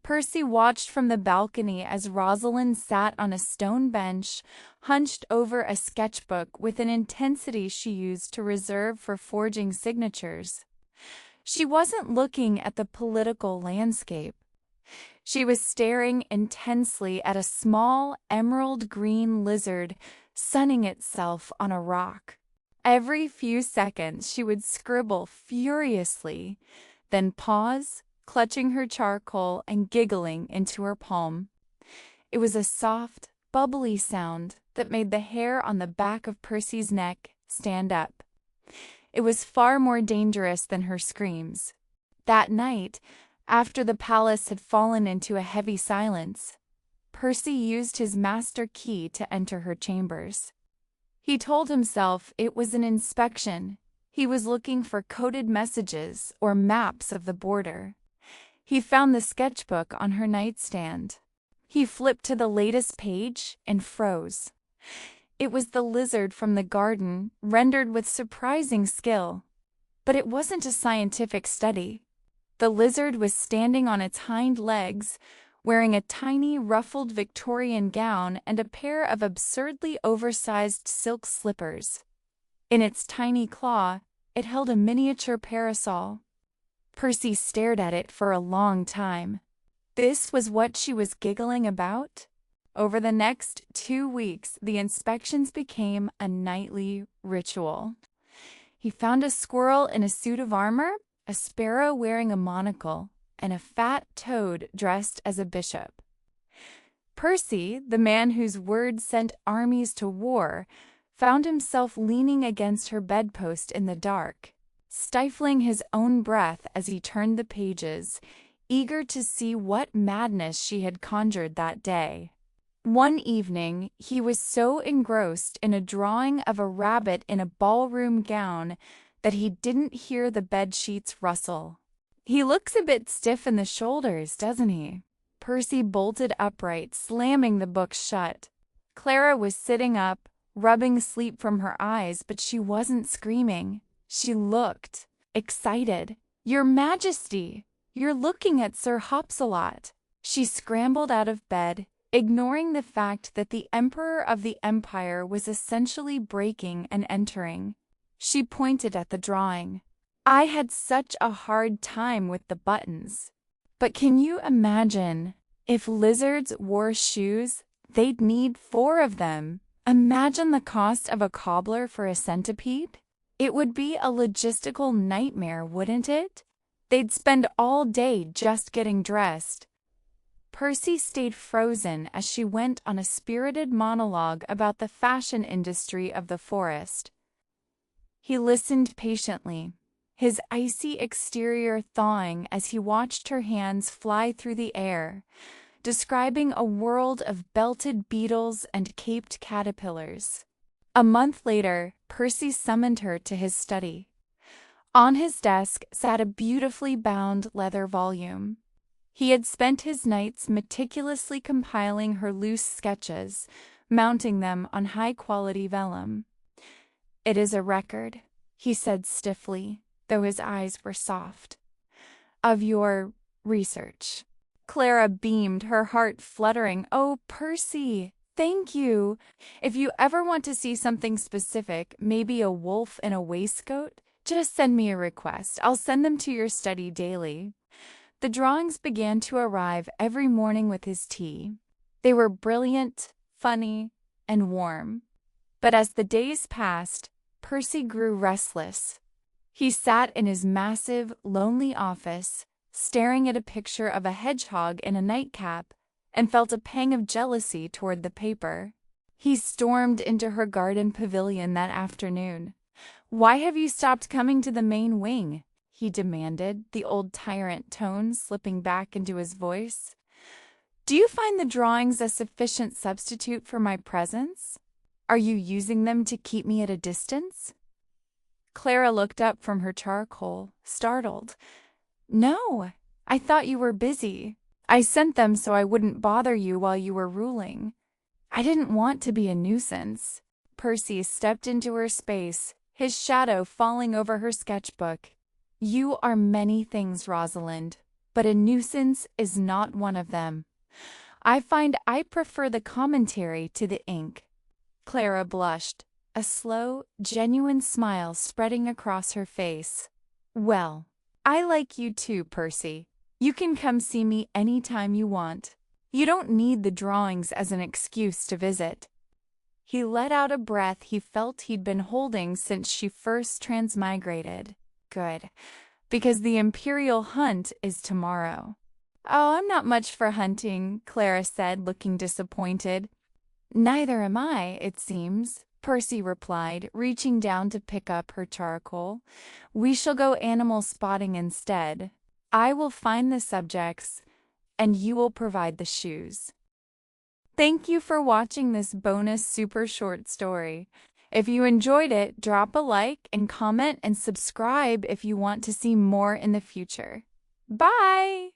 Percy watched from the balcony as Rosalind sat on a stone bench, hunched over a sketchbook with an intensity she used to reserve for forging signatures. She wasn't looking at the political landscape. She was staring intensely at a small emerald green lizard sunning itself on a rock. Every few seconds she would scribble furiously, then pause, clutching her charcoal and giggling into her palm. It was a soft, bubbly sound that made the hair on the back of Percy's neck stand up. It was far more dangerous than her screams. That night, after the palace had fallen into a heavy silence, Percy used his master key to enter her chambers. He told himself it was an inspection. He was looking for coded messages or maps of the border. He found the sketchbook on her nightstand. He flipped to the latest page and froze. It was the lizard from the garden, rendered with surprising skill. But it wasn't a scientific study. The lizard was standing on its hind legs, wearing a tiny ruffled Victorian gown and a pair of absurdly oversized silk slippers. In its tiny claw, it held a miniature parasol. Percy stared at it for a long time. This was what she was giggling about? Over the next 2 weeks, the inspections became a nightly ritual. He found a squirrel in a suit of armor, a sparrow wearing a monocle, and a fat toad dressed as a bishop. Percy, the man whose word sent armies to war, found himself leaning against her bedpost in the dark, stifling his own breath as he turned the pages, eager to see what madness she had conjured that day. One evening, he was so engrossed in a drawing of a rabbit in a ballroom gown that he didn't hear the bedsheets rustle. "He looks a bit stiff in the shoulders, doesn't he?" Percy bolted upright, slamming the book shut. Clara was sitting up, rubbing sleep from her eyes, but she wasn't screaming. She looked excited. "Your Majesty, you're looking at Sir Hopsalot." She scrambled out of bed, ignoring the fact that the Emperor of the Empire was essentially breaking and entering. She pointed at the drawing. "I had such a hard time with the buttons. But can you imagine, if lizards wore shoes, they'd need 4 of them. Imagine the cost of a cobbler for a centipede. It would be a logistical nightmare, wouldn't it? They'd spend all day just getting dressed." Percy stayed frozen as she went on a spirited monologue about the fashion industry of the forest. He listened patiently, his icy exterior thawing as he watched her hands fly through the air, describing a world of belted beetles and caped caterpillars. A month later, Percy summoned her to his study. On his desk sat a beautifully bound leather volume. He had spent his nights meticulously compiling her loose sketches, mounting them on high-quality vellum. "It is a record," he said stiffly, though his eyes were soft, "of your research." Clara beamed, her heart fluttering. "Oh, Percy, thank you. If you ever want to see something specific, maybe a wolf in a waistcoat, just send me a request. I'll send them to your study daily." The drawings began to arrive every morning with his tea. They were brilliant, funny, and warm. But as the days passed, Percy grew restless. He sat in his massive, lonely office, staring at a picture of a hedgehog in a nightcap, and felt a pang of jealousy toward the paper. He stormed into her garden pavilion that afternoon. "Why have you stopped coming to the main wing?" he demanded, the old tyrant tone slipping back into his voice. "Do you find the drawings a sufficient substitute for my presence? Are you using them to keep me at a distance?" Clara looked up from her charcoal, startled. "No, I thought you were busy. I sent them so I wouldn't bother you while you were ruling. I didn't want to be a nuisance." Percy stepped into her space, his shadow falling over her sketchbook. "You are many things, Rosalind, but a nuisance is not one of them. I find I prefer the commentary to the ink." Clara blushed, a slow, genuine smile spreading across her face. "Well, I like you too, Percy. You can come see me anytime you want. You don't need the drawings as an excuse to visit." He let out a breath he felt he'd been holding since she first transmigrated. "Good, because the Imperial hunt is tomorrow." "Oh, I'm not much for hunting," Clara said, looking disappointed. "Neither am I, it seems," Percy replied, reaching down to pick up her charcoal. "We shall go animal spotting instead. I will find the subjects, and you will provide the shoes." Thank you for watching this bonus super short story. If you enjoyed it, drop a like and comment and subscribe if you want to see more in the future. Bye!